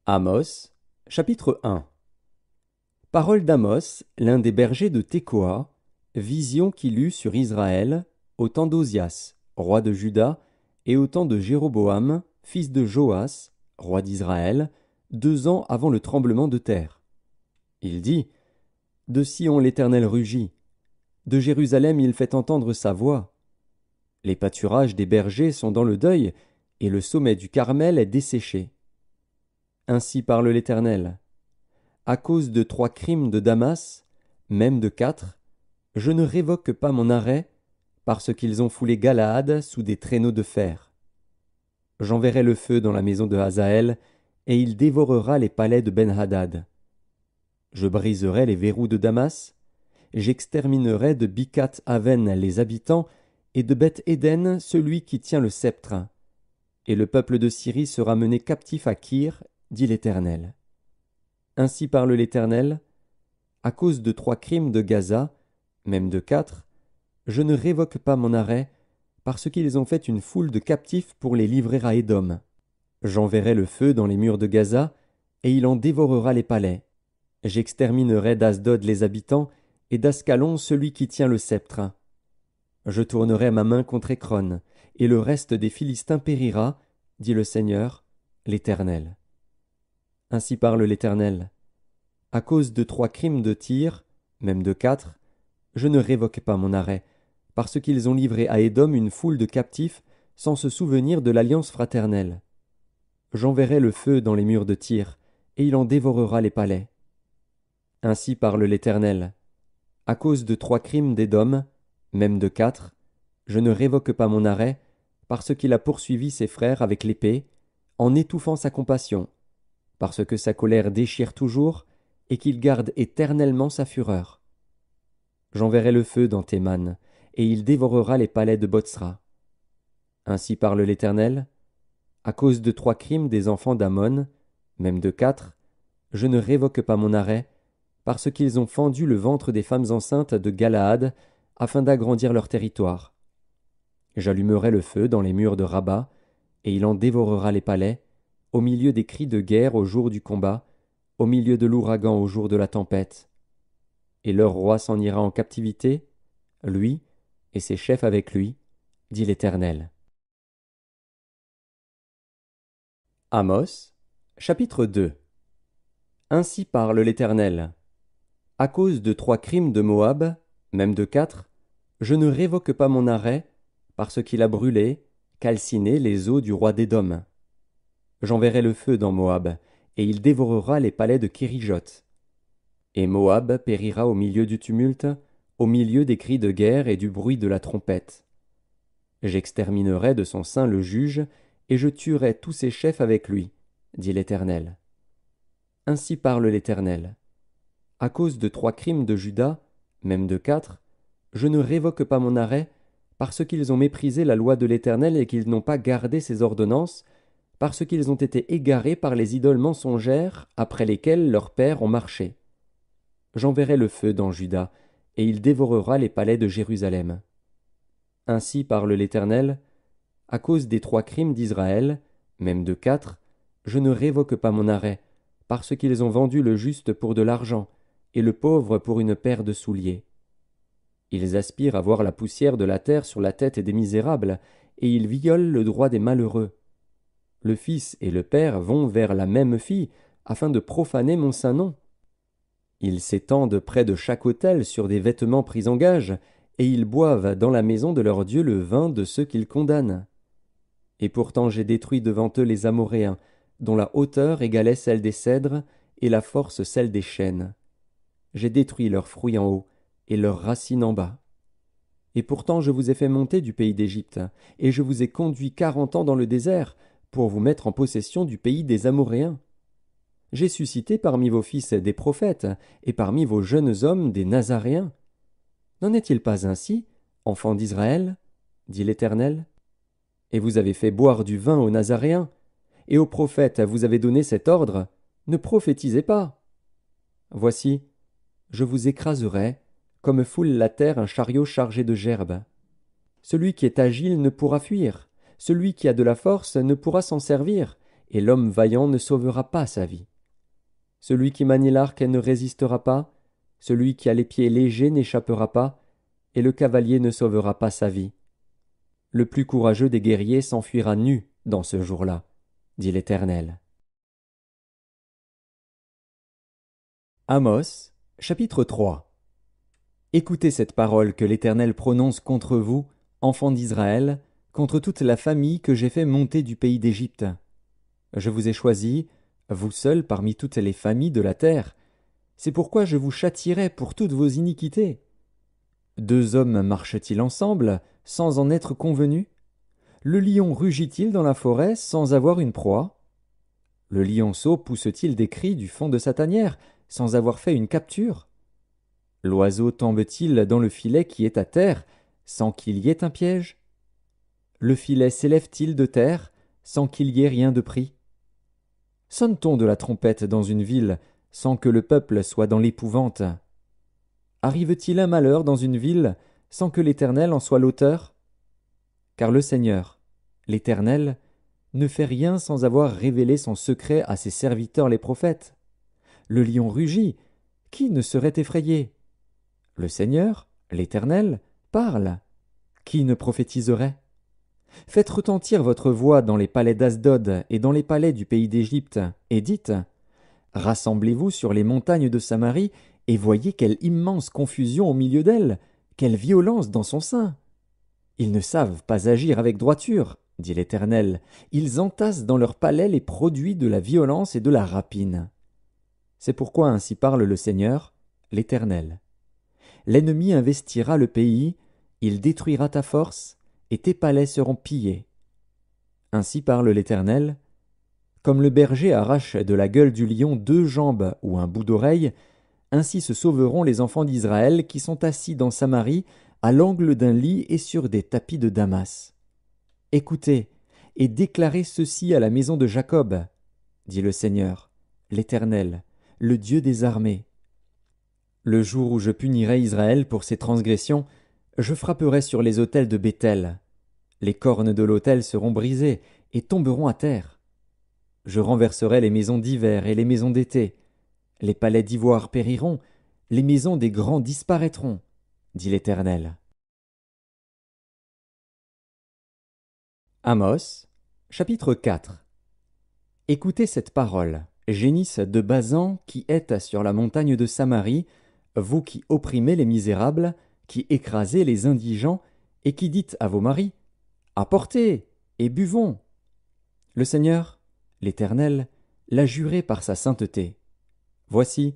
Amos, chapitre 1. Parole d'Amos, l'un des bergers de Tékoa, vision qu'il eut sur Israël, au temps d'Ozias, roi de Juda, et au temps de Jéroboam, fils de Joas, roi d'Israël, 2 ans avant le tremblement de terre. Il dit: De Sion l'Éternel rugit, de Jérusalem il fait entendre sa voix. Les pâturages des bergers sont dans le deuil, et le sommet du Carmel est desséché. Ainsi parle l'Éternel. À cause de 3 crimes de Damas, même de 4, je ne révoque pas mon arrêt, parce qu'ils ont foulé Galaad sous des traîneaux de fer. J'enverrai le feu dans la maison de Hazaël, et il dévorera les palais de Ben-Hadad. Je briserai les verrous de Damas, j'exterminerai de Bicat-Aven les habitants, et de Beth-Éden celui qui tient le sceptre. Et le peuple de Syrie sera mené captif à Kir, dit l'Éternel. Ainsi parle l'Éternel, à cause de 3 crimes de Gaza, même de 4, je ne révoque pas mon arrêt, parce qu'ils ont fait une foule de captifs pour les livrer à Édom. J'enverrai le feu dans les murs de Gaza, et il en dévorera les palais. J'exterminerai d'Asdod les habitants, et d'Ascalon celui qui tient le sceptre. Je tournerai ma main contre Écron, et le reste des Philistins périra, dit le Seigneur, l'Éternel. Ainsi parle l'Éternel. À cause de 3 crimes de Tyr, même de 4, je ne révoque pas mon arrêt, parce qu'ils ont livré à Édom une foule de captifs sans se souvenir de l'alliance fraternelle. J'enverrai le feu dans les murs de Tyr, et il en dévorera les palais. Ainsi parle l'Éternel. À cause de 3 crimes d'Édom, même de 4, je ne révoque pas mon arrêt, parce qu'il a poursuivi ses frères avec l'épée, en étouffant sa compassion, parce que sa colère déchire toujours, et qu'il garde éternellement sa fureur. J'enverrai le feu dans Théman, et il dévorera les palais de Botsra. Ainsi parle l'Éternel. À cause de 3 crimes des enfants d'Ammon, même de 4, je ne révoque pas mon arrêt, parce qu'ils ont fendu le ventre des femmes enceintes de Galaad, afin d'agrandir leur territoire. J'allumerai le feu dans les murs de Rabat, et il en dévorera les palais, au milieu des cris de guerre au jour du combat, au milieu de l'ouragan au jour de la tempête. Et leur roi s'en ira en captivité, lui et ses chefs avec lui, dit l'Éternel. Amos, chapitre 2. Ainsi parle l'Éternel. À cause de 3 crimes de Moab, même de 4, je ne révoque pas mon arrêt, parce qu'il a brûlé, calciné les eaux du roi d'Édom. J'enverrai le feu dans Moab, et il dévorera les palais de Kérijot. Et Moab périra au milieu du tumulte, au milieu des cris de guerre et du bruit de la trompette. J'exterminerai de son sein le juge, et je tuerai tous ses chefs avec lui, dit l'Éternel. Ainsi parle l'Éternel. À cause de 3 crimes de Juda, même de 4, je ne révoque pas mon arrêt, parce qu'ils ont méprisé la loi de l'Éternel et qu'ils n'ont pas gardé ses ordonnances, parce qu'ils ont été égarés par les idoles mensongères après lesquelles leurs pères ont marché. J'enverrai le feu dans Juda, et il dévorera les palais de Jérusalem. Ainsi parle l'Éternel, à cause des 3 crimes d'Israël, même de 4, je ne révoque pas mon arrêt, parce qu'ils ont vendu le juste pour de l'argent, et le pauvre pour une paire de souliers. Ils aspirent à voir la poussière de la terre sur la tête des misérables, et ils violent le droit des malheureux. Le fils et le père vont vers la même fille, afin de profaner mon saint nom. Ils s'étendent près de chaque autel sur des vêtements pris en gage, et ils boivent dans la maison de leur Dieu le vin de ceux qu'ils condamnent. Et pourtant j'ai détruit devant eux les Amoréens, dont la hauteur égalait celle des cèdres, et la force celle des chênes. J'ai détruit leurs fruits en haut, et leurs racines en bas. Et pourtant je vous ai fait monter du pays d'Égypte, et je vous ai conduit 40 ans dans le désert, pour vous mettre en possession du pays des Amoréens. J'ai suscité parmi vos fils des prophètes, et parmi vos jeunes hommes des Nazaréens. N'en est-il pas ainsi, enfants d'Israël, dit l'Éternel? Et vous avez fait boire du vin aux Nazaréens, et aux prophètes vous avez donné cet ordre, ne prophétisez pas. Voici, je vous écraserai, comme foule la terre un chariot chargé de gerbes. Celui qui est agile ne pourra fuir, celui qui a de la force ne pourra s'en servir, et l'homme vaillant ne sauvera pas sa vie. Celui qui manie l'arc ne résistera pas, celui qui a les pieds légers n'échappera pas, et le cavalier ne sauvera pas sa vie. Le plus courageux des guerriers s'enfuira nu dans ce jour-là, dit l'Éternel. Amos, chapitre 3. Écoutez cette parole que l'Éternel prononce contre vous, enfants d'Israël, contre toute la famille que j'ai fait monter du pays d'Égypte. Je vous ai choisis, vous seuls parmi toutes les familles de la terre. C'est pourquoi je vous châtierai pour toutes vos iniquités. 2 hommes marchent-ils ensemble, sans en être convenus? Le lion rugit-il dans la forêt sans avoir une proie? Le lionceau pousse-t-il des cris du fond de sa tanière, sans avoir fait une capture? L'oiseau tombe-t-il dans le filet qui est à terre, sans qu'il y ait un piège? Le filet s'élève-t-il de terre, sans qu'il y ait rien de pris? Sonne-t-on de la trompette dans une ville, sans que le peuple soit dans l'épouvante? Arrive-t-il un malheur dans une ville, sans que l'Éternel en soit l'auteur? Car le Seigneur, l'Éternel, ne fait rien sans avoir révélé son secret à ses serviteurs les prophètes. Le lion rugit, qui ne serait effrayé? Le Seigneur, l'Éternel, parle, qui ne prophétiserait? Faites retentir votre voix dans les palais d'Asdod et dans les palais du pays d'Égypte, et dites: Rassemblez-vous sur les montagnes de Samarie, et voyez quelle immense confusion au milieu d'elles, quelle violence dans son sein. Ils ne savent pas agir avec droiture, dit l'Éternel, ils entassent dans leurs palais les produits de la violence et de la rapine. C'est pourquoi ainsi parle le Seigneur, l'Éternel. L'ennemi investira le pays, il détruira ta force, et tes palais seront pillés. Ainsi parle l'Éternel. Comme le berger arrache de la gueule du lion 2 jambes ou un bout d'oreille, ainsi se sauveront les enfants d'Israël qui sont assis dans Samarie, à l'angle d'un lit et sur des tapis de Damas. Écoutez, et déclarez ceci à la maison de Jacob, dit le Seigneur, l'Éternel, le Dieu des armées. Le jour où je punirai Israël pour ses transgressions, je frapperai sur les autels de Béthel. Les cornes de l'autel seront brisées et tomberont à terre. Je renverserai les maisons d'hiver et les maisons d'été. Les palais d'ivoire périront, les maisons des grands disparaîtront, dit l'Éternel. Amos, chapitre 4. Écoutez cette parole, génisse de Basan qui êtes sur la montagne de Samarie, vous qui opprimez les misérables, qui écrasez les indigents, et qui dites à vos maris: Apportez, et buvons. Le Seigneur, l'Éternel, l'a juré par sa sainteté. Voici,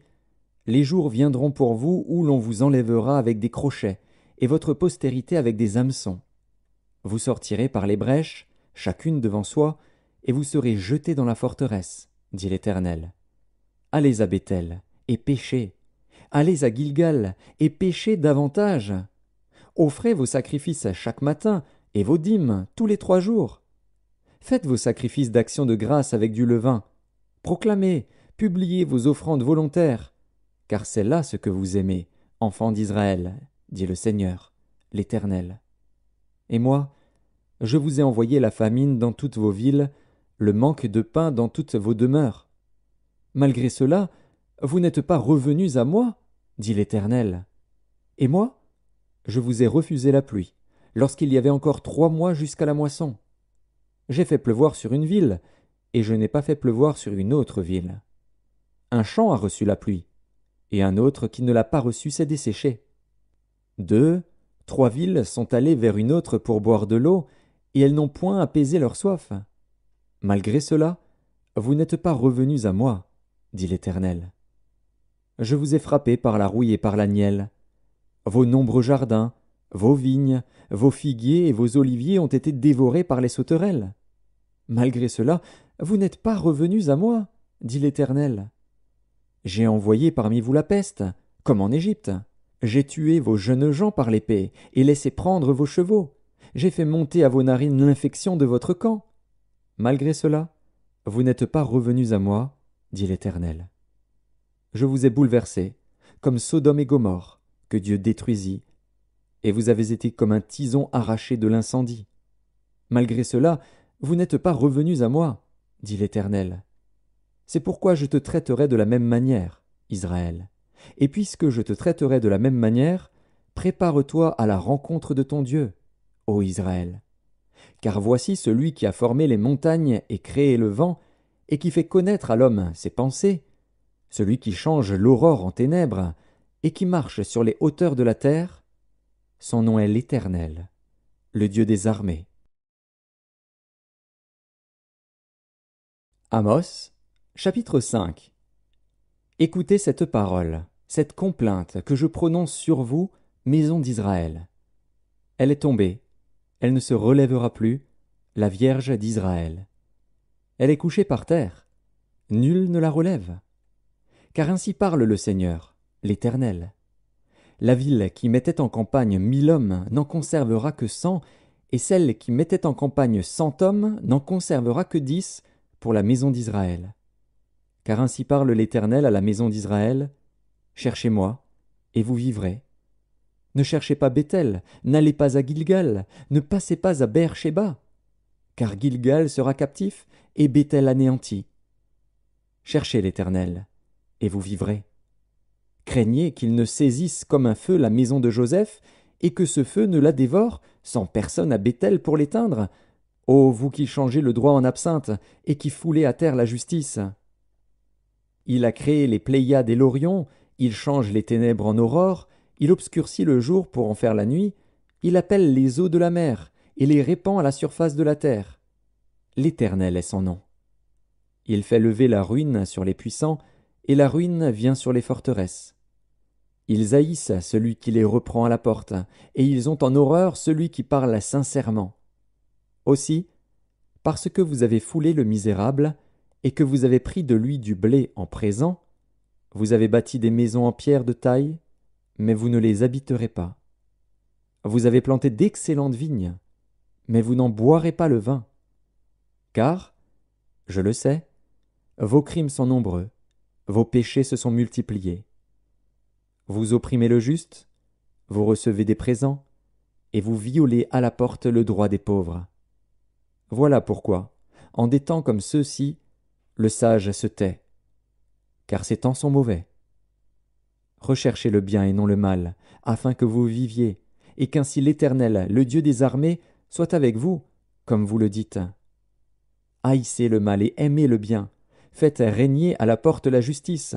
les jours viendront pour vous où l'on vous enlèvera avec des crochets, et votre postérité avec des hameçons. Vous sortirez par les brèches, chacune devant soi, et vous serez jetés dans la forteresse, dit l'Éternel. Allez à Béthel, et péchez. Allez à Gilgal, et péchez davantage. Offrez vos sacrifices chaque matin, et vos dîmes tous les 3 jours. Faites vos sacrifices d'action de grâce avec du levain. Proclamez, publiez vos offrandes volontaires, car c'est là ce que vous aimez, enfants d'Israël, dit le Seigneur, l'Éternel. Et moi, je vous ai envoyé la famine dans toutes vos villes, le manque de pain dans toutes vos demeures. Malgré cela, vous n'êtes pas revenus à moi, dit l'Éternel. Et moi, je vous ai refusé la pluie, lorsqu'il y avait encore 3 mois jusqu'à la moisson. J'ai fait pleuvoir sur une ville, et je n'ai pas fait pleuvoir sur une autre ville. Un champ a reçu la pluie, et un autre qui ne l'a pas reçue s'est desséché. 2, 3 villes sont allées vers une autre pour boire de l'eau, et elles n'ont point apaisé leur soif. Malgré cela, vous n'êtes pas revenus à moi, dit l'Éternel. Je vous ai frappé par la rouille et par la nielle. Vos nombreux jardins, vos vignes, vos figuiers et vos oliviers ont été dévorés par les sauterelles. Malgré cela, vous n'êtes pas revenus à moi, dit l'Éternel. J'ai envoyé parmi vous la peste, comme en Égypte. J'ai tué vos jeunes gens par l'épée, et laissé prendre vos chevaux. J'ai fait monter à vos narines l'infection de votre camp. Malgré cela, vous n'êtes pas revenus à moi, dit l'Éternel. Je vous ai bouleversés, comme Sodome et Gomorrhe, que Dieu détruisit, et vous avez été comme un tison arraché de l'incendie. Malgré cela, vous n'êtes pas revenus à moi, dit l'Éternel. C'est pourquoi je te traiterai de la même manière, Israël. Et puisque je te traiterai de la même manière, prépare-toi à la rencontre de ton Dieu, ô Israël. Car voici celui qui a formé les montagnes et créé le vent, et qui fait connaître à l'homme ses pensées, celui qui change l'aurore en ténèbres, et qui marche sur les hauteurs de la terre, son nom est l'Éternel, le Dieu des armées. Amos, chapitre 5. Écoutez cette parole, cette complainte que je prononce sur vous, maison d'Israël. Elle est tombée, elle ne se relèvera plus, la Vierge d'Israël. Elle est couchée par terre, nul ne la relève. Car ainsi parle le Seigneur, l'Éternel. La ville qui mettait en campagne 1000 hommes n'en conservera que 100, et celle qui mettait en campagne 100 hommes n'en conservera que 10 pour la maison d'Israël. Car ainsi parle l'Éternel à la maison d'Israël, cherchez-moi, et vous vivrez. Ne cherchez pas Béthel, n'allez pas à Gilgal, ne passez pas à Beer-Shéba, car Gilgal sera captif et Béthel anéanti. Cherchez l'Éternel, et vous vivrez. Craignez qu'il ne saisisse comme un feu la maison de Joseph, et que ce feu ne la dévore, sans personne à Béthel pour l'éteindre. Ô vous qui changez le droit en absinthe, et qui foulez à terre la justice. Il a créé les Pléiades et l'Orion, il change les ténèbres en aurore, il obscurcit le jour pour en faire la nuit, il appelle les eaux de la mer, et les répand à la surface de la terre. L'Éternel est son nom. Il fait lever la ruine sur les puissants, et la ruine vient sur les forteresses. Ils haïssent celui qui les reprend à la porte, et ils ont en horreur celui qui parle sincèrement. Aussi, parce que vous avez foulé le misérable, et que vous avez pris de lui du blé en présent, vous avez bâti des maisons en pierre de taille, mais vous ne les habiterez pas. Vous avez planté d'excellentes vignes, mais vous n'en boirez pas le vin. Car, je le sais, vos crimes sont nombreux, vos péchés se sont multipliés. Vous opprimez le juste, vous recevez des présents, et vous violez à la porte le droit des pauvres. Voilà pourquoi, en des temps comme ceux-ci, le sage se tait, car ces temps sont mauvais. Recherchez le bien et non le mal, afin que vous viviez, et qu'ainsi l'Éternel, le Dieu des armées, soit avec vous, comme vous le dites. Haïssez le mal et aimez le bien, faites régner à la porte la justice.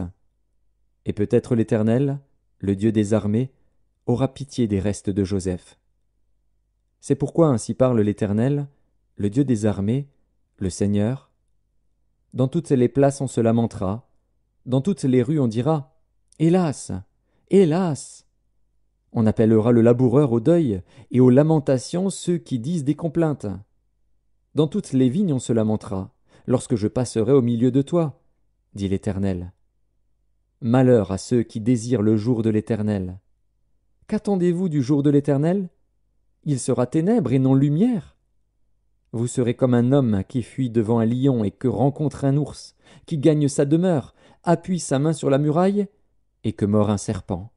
Et peut-être l'Éternel, le Dieu des armées, aura pitié des restes de Joseph. C'est pourquoi ainsi parle l'Éternel, le Dieu des armées, le Seigneur. Dans toutes les places on se lamentera, dans toutes les rues on dira « Hélas! Hélas !» On appellera le laboureur au deuil, et aux lamentations ceux qui disent des complaintes. Dans toutes les vignes on se lamentera, lorsque je passerai au milieu de toi, dit l'Éternel. Malheur à ceux qui désirent le jour de l'Éternel. Qu'attendez-vous du jour de l'Éternel? Il sera ténèbres et non lumière. Vous serez comme un homme qui fuit devant un lion et que rencontre un ours, qui gagne sa demeure, appuie sa main sur la muraille, et que mord un serpent.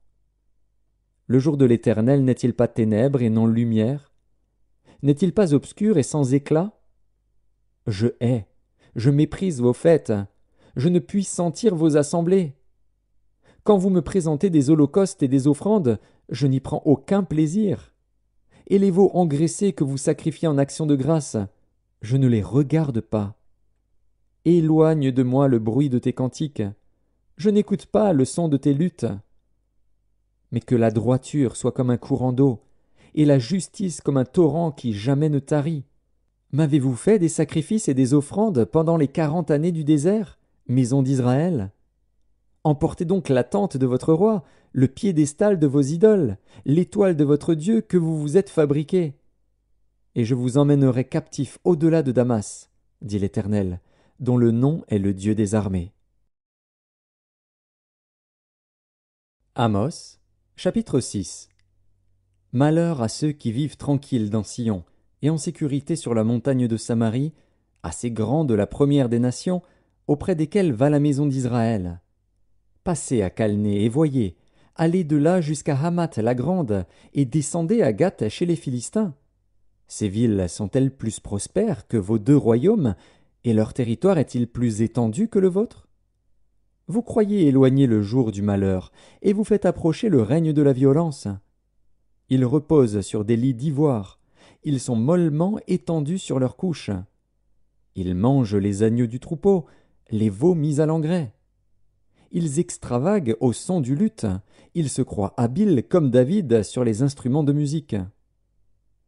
Le jour de l'Éternel n'est-il pas ténèbres et non lumière? N'est-il pas obscur et sans éclat? Je hais, je méprise vos fêtes, je ne puis sentir vos assemblées. Quand vous me présentez des holocaustes et des offrandes, je n'y prends aucun plaisir. Et les veaux engraissés que vous sacrifiez en action de grâce, je ne les regarde pas. Éloigne de moi le bruit de tes cantiques, je n'écoute pas le son de tes luttes. Mais que la droiture soit comme un courant d'eau, et la justice comme un torrent qui jamais ne tarit. M'avez-vous fait des sacrifices et des offrandes pendant les 40 années du désert, maison d'Israël? Emportez donc la tente de votre roi, le piédestal de vos idoles, l'étoile de votre Dieu que vous vous êtes fabriqué. Et je vous emmènerai captif au-delà de Damas, dit l'Éternel, dont le nom est le Dieu des armées. Amos, chapitre 6. Malheur à ceux qui vivent tranquilles dans Sion, et en sécurité sur la montagne de Samarie, assez grande la première des nations, auprès desquelles va la maison d'Israël. Passez à Calné et voyez, allez de là jusqu'à Hamath la grande, et descendez à Gath chez les Philistins. Ces villes sont-elles plus prospères que vos 2 royaumes, et leur territoire est-il plus étendu que le vôtre? Vous croyez éloigner le jour du malheur, et vous faites approcher le règne de la violence. Ils reposent sur des lits d'ivoire, ils sont mollement étendus sur leurs couches. Ils mangent les agneaux du troupeau, les veaux mis à l'engrais. Ils extravaguent au son du luth, ils se croient habiles comme David sur les instruments de musique.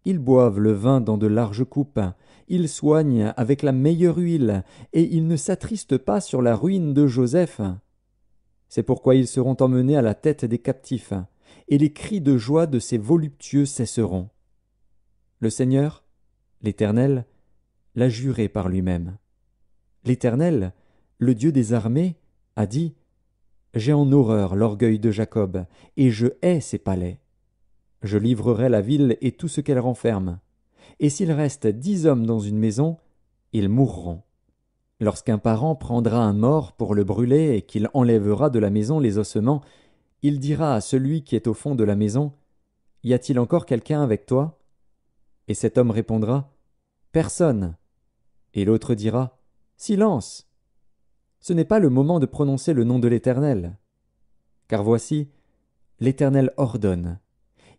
Ils boivent le vin dans de larges coupes, ils soignent avec la meilleure huile, et ils ne s'attristent pas sur la ruine de Joseph. C'est pourquoi ils seront emmenés à la tête des captifs, et les cris de joie de ces voluptueux cesseront. Le Seigneur, l'Éternel, l'a juré par lui-même. L'Éternel, le Dieu des armées, a dit « J'ai en horreur l'orgueil de Jacob, et je hais ses palais. Je livrerai la ville et tout ce qu'elle renferme. Et s'il reste 10 hommes dans une maison, ils mourront. Lorsqu'un parent prendra un mort pour le brûler et qu'il enlèvera de la maison les ossements, il dira à celui qui est au fond de la maison, « Y a-t-il encore quelqu'un avec toi ?» Et cet homme répondra, « Personne. » Et l'autre dira, « Silence. » Ce n'est pas le moment de prononcer le nom de l'Éternel. Car voici, l'Éternel ordonne.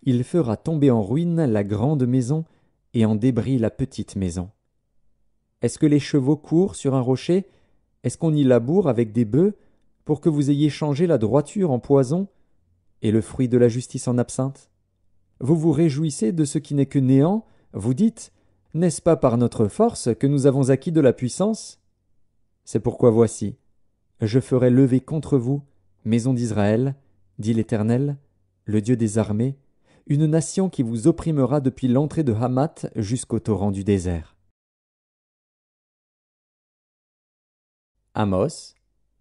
Il fera tomber en ruine la grande maison et en débris la petite maison. Est-ce que les chevaux courent sur un rocher? Est-ce qu'on y laboure avec des bœufs pour que vous ayez changé la droiture en poison et le fruit de la justice en absinthe? Vous vous réjouissez de ce qui n'est que néant, vous dites, n'est-ce pas par notre force que nous avons acquis de la puissance? C'est pourquoi voici, je ferai lever contre vous, maison d'Israël, dit l'Éternel, le Dieu des armées, une nation qui vous opprimera depuis l'entrée de Hamath jusqu'au torrent du désert. Amos,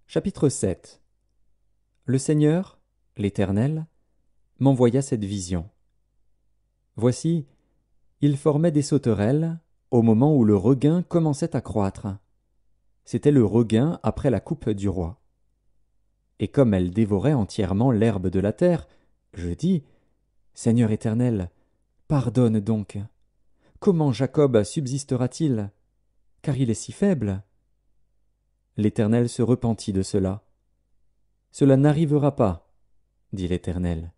chapitre 7. Le Seigneur, l'Éternel, m'envoya cette vision. Voici, il formait des sauterelles au moment où le regain commençait à croître. C'était le regain après la coupe du roi. Et comme elle dévorait entièrement l'herbe de la terre, je dis, Seigneur Éternel, pardonne donc. Comment Jacob subsistera-t-il? Car il est si faible. L'Éternel se repentit de cela. Cela n'arrivera pas, dit l'Éternel.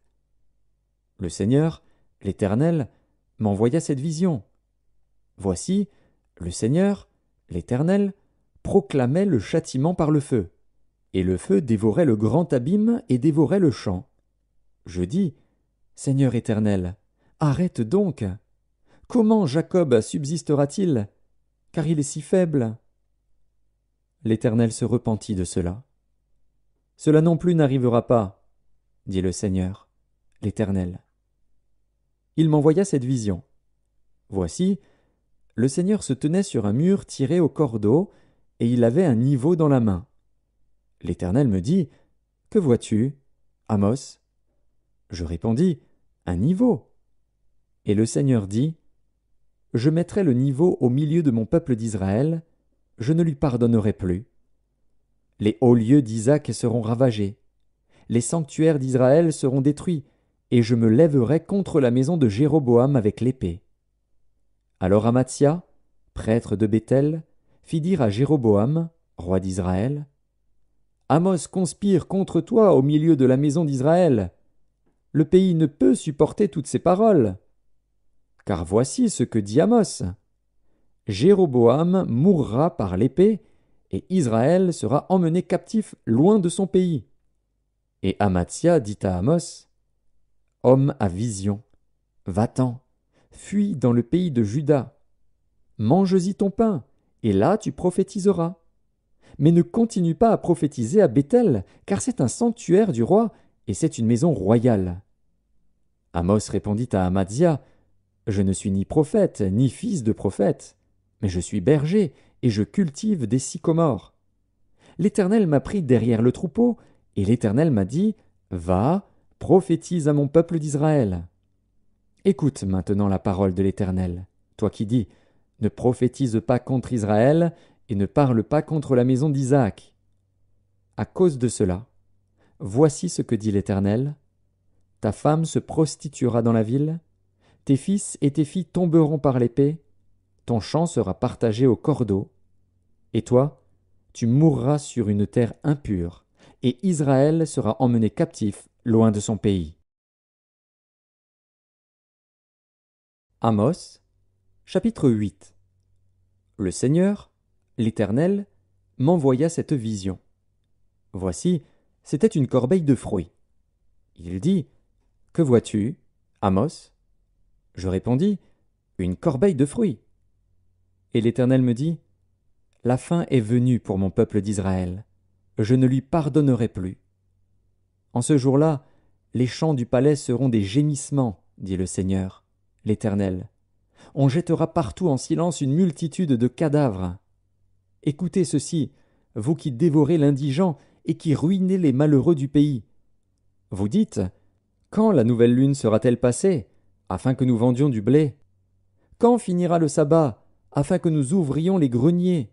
Le Seigneur, l'Éternel, m'envoya cette vision. Voici, le Seigneur, l'Éternel, proclamait le châtiment par le feu, et le feu dévorait le grand abîme et dévorait le champ. Je dis, Seigneur Éternel, arrête donc. Comment Jacob subsistera-t-il? Car il est si faible. L'Éternel se repentit de cela. Cela non plus n'arrivera pas, dit le Seigneur, l'Éternel. Il m'envoya cette vision. Voici, le Seigneur se tenait sur un mur tiré au cordeau, et il avait un niveau dans la main. L'Éternel me dit, « Que vois-tu, Amos ?» Je répondis, « Un niveau. » Et le Seigneur dit, « Je mettrai le niveau au milieu de mon peuple d'Israël, je ne lui pardonnerai plus. Les hauts lieux d'Isaac seront ravagés, les sanctuaires d'Israël seront détruits, et je me lèverai contre la maison de Jéroboam avec l'épée. » Alors Amatsia, prêtre de Béthel, fit dire à Jéroboam, roi d'Israël, « Amos conspire contre toi au milieu de la maison d'Israël. Le pays ne peut supporter toutes ces paroles. Car voici ce que dit Amos. Jéroboam mourra par l'épée, et Israël sera emmené captif loin de son pays. » Et Amatsia dit à Amos, « Homme à vision, va-t'en, fuis dans le pays de Juda. Mange-y ton pain, et là tu prophétiseras. Mais ne continue pas à prophétiser à Béthel, car c'est un sanctuaire du roi, et c'est une maison royale. » Amos répondit à Amatsia, « Je ne suis ni prophète, ni fils de prophète, mais je suis berger, et je cultive des sycomores. L'Éternel m'a pris derrière le troupeau, et l'Éternel m'a dit, « Va, prophétise à mon peuple d'Israël. » Écoute maintenant la parole de l'Éternel, toi qui dis, « Ne prophétise pas contre Israël, et ne parle pas contre la maison d'Isaac. » À cause de cela, voici ce que dit l'Éternel. Ta femme se prostituera dans la ville, tes fils et tes filles tomberont par l'épée, ton champ sera partagé au cordeau, Et toi, tu mourras sur une terre impure, et Israël sera emmené captif loin de son pays. Amos, chapitre 8. Le Seigneur, l'Éternel, m'envoya cette vision. Voici, c'était une corbeille de fruits. Il dit, « Que vois-tu, Amos ?» Je répondis, « Une corbeille de fruits. » Et l'Éternel me dit, « La fin est venue pour mon peuple d'Israël. Je ne lui pardonnerai plus. » En ce jour-là, les champs du palais seront des gémissements, dit le Seigneur, l'Éternel. On jettera partout en silence une multitude de cadavres. Écoutez ceci, vous qui dévorez l'indigent et qui ruinez les malheureux du pays. Vous dites, quand la nouvelle lune sera-t-elle passée, afin que nous vendions du blé? Quand finira le sabbat, afin que nous ouvrions les greniers?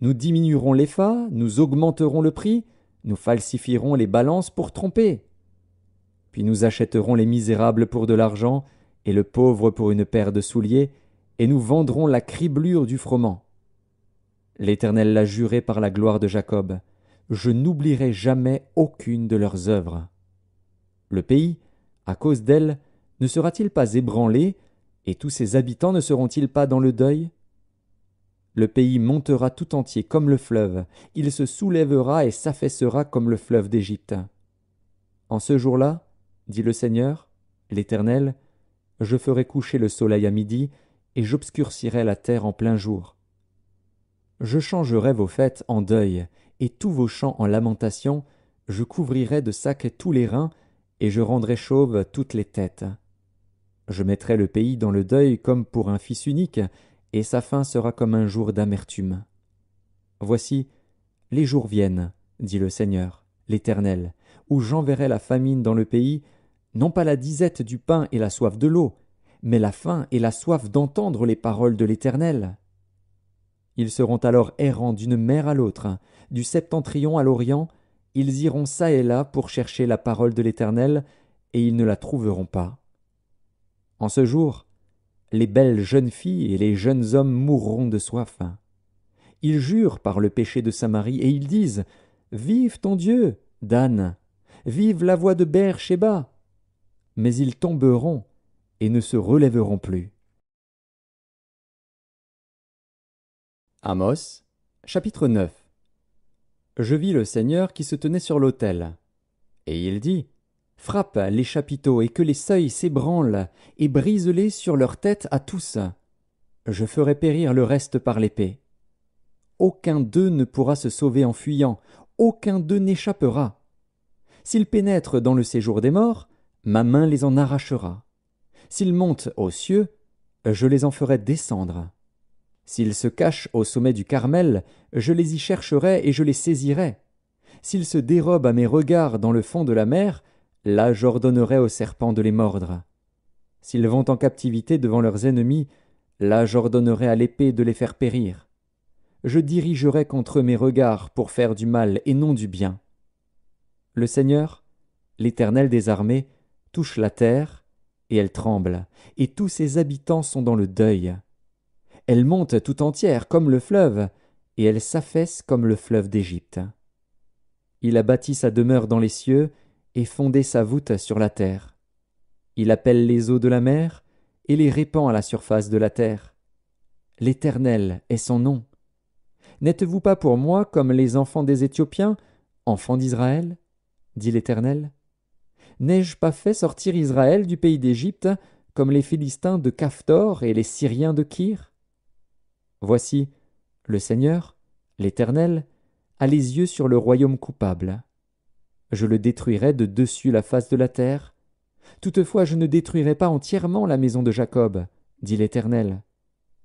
Nous diminuerons l'épha, nous augmenterons le prix, nous falsifierons les balances pour tromper. Puis nous achèterons les misérables pour de l'argent, et le pauvre pour une paire de souliers, et nous vendrons la criblure du froment. L'Éternel l'a juré par la gloire de Jacob, je n'oublierai jamais aucune de leurs œuvres. Le pays, à cause d'elle, ne sera-t-il pas ébranlé, et tous ses habitants ne seront-ils pas dans le deuil? Le pays montera tout entier comme le fleuve, il se soulèvera et s'affaissera comme le fleuve d'Égypte. En ce jour-là, dit le Seigneur, l'Éternel, je ferai coucher le soleil à midi, et j'obscurcirai la terre en plein jour. Je changerai vos fêtes en deuil, et tous vos chants en lamentation, je couvrirai de sacs tous les reins, et je rendrai chauves toutes les têtes. Je mettrai le pays dans le deuil comme pour un fils unique, et sa fin sera comme un jour d'amertume. Voici, les jours viennent, dit le Seigneur, l'Éternel, où j'enverrai la famine dans le pays, non pas la disette du pain et la soif de l'eau, mais la faim et la soif d'entendre les paroles de l'Éternel. Ils seront alors errants d'une mer à l'autre, du septentrion à l'orient, ils iront çà et là pour chercher la parole de l'Éternel, et ils ne la trouveront pas. En ce jour, les belles jeunes filles et les jeunes hommes mourront de soif. Ils jurent par le péché de Samarie, et ils disent, « Vive ton Dieu, Dan! Vive la voix de Beër-shéba !» Mais ils tomberont et ne se relèveront plus. Amos, chapitre 9. Je vis le Seigneur qui se tenait sur l'autel. Et il dit, « Frappe les chapiteaux et que les seuils s'ébranlent, et brise-les sur leur tête à tous. Je ferai périr le reste par l'épée. Aucun d'eux ne pourra se sauver en fuyant, aucun d'eux n'échappera. S'ils pénètrent dans le séjour des morts, ma main les en arrachera. S'ils montent aux cieux, je les en ferai descendre. S'ils se cachent au sommet du Carmel, je les y chercherai et je les saisirai. S'ils se dérobent à mes regards dans le fond de la mer, là j'ordonnerai aux serpents de les mordre. S'ils vont en captivité devant leurs ennemis, là j'ordonnerai à l'épée de les faire périr. Je dirigerai contre eux mes regards pour faire du mal et non du bien. Le Seigneur, l'Éternel des armées, touche la terre, et elle tremble, et tous ses habitants sont dans le deuil. Elle monte tout entière comme le fleuve, et elle s'affaisse comme le fleuve d'Égypte. Il a bâti sa demeure dans les cieux, et fondé sa voûte sur la terre. Il appelle les eaux de la mer, et les répand à la surface de la terre. L'Éternel est son nom. N'êtes-vous pas pour moi comme les enfants des Éthiopiens, enfants d'Israël? Dit l'Éternel. N'ai-je pas fait sortir Israël du pays d'Égypte, comme les Philistins de Caphtor et les Syriens de Kir? Voici, le Seigneur, l'Éternel, a les yeux sur le royaume coupable. Je le détruirai de dessus la face de la terre. Toutefois je ne détruirai pas entièrement la maison de Jacob, dit l'Éternel.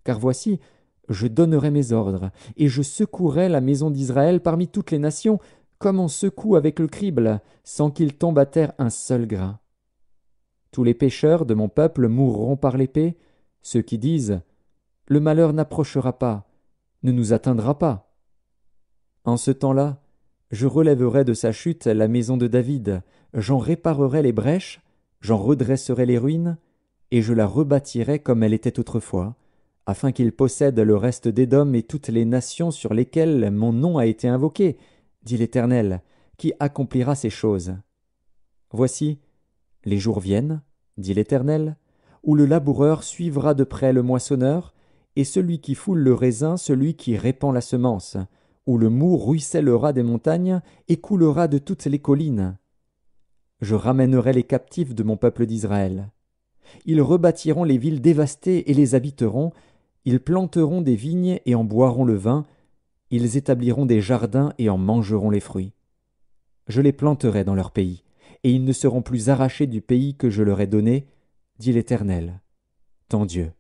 Car voici, je donnerai mes ordres, et je secouerai la maison d'Israël parmi toutes les nations, comme on secoue avec le crible, sans qu'il tombe à terre un seul grain. Tous les pécheurs de mon peuple mourront par l'épée, ceux qui disent « Le malheur n'approchera pas, ne nous atteindra pas. » En ce temps-là, je relèverai de sa chute la maison de David, j'en réparerai les brèches, j'en redresserai les ruines, et je la rebâtirai comme elle était autrefois, afin qu'ils possèdent le reste d'Édom et toutes les nations sur lesquelles mon nom a été invoqué, dit l'Éternel, qui accomplira ces choses. Voici, les jours viennent, dit l'Éternel, où le laboureur suivra de près le moissonneur, et celui qui foule le raisin, celui qui répand la semence, où le moût ruissellera des montagnes et coulera de toutes les collines. Je ramènerai les captifs de mon peuple d'Israël. Ils rebâtiront les villes dévastées et les habiteront, ils planteront des vignes et en boiront le vin, ils établiront des jardins et en mangeront les fruits. Je les planterai dans leur pays, et ils ne seront plus arrachés du pays que je leur ai donné, dit l'Éternel, ton Dieu.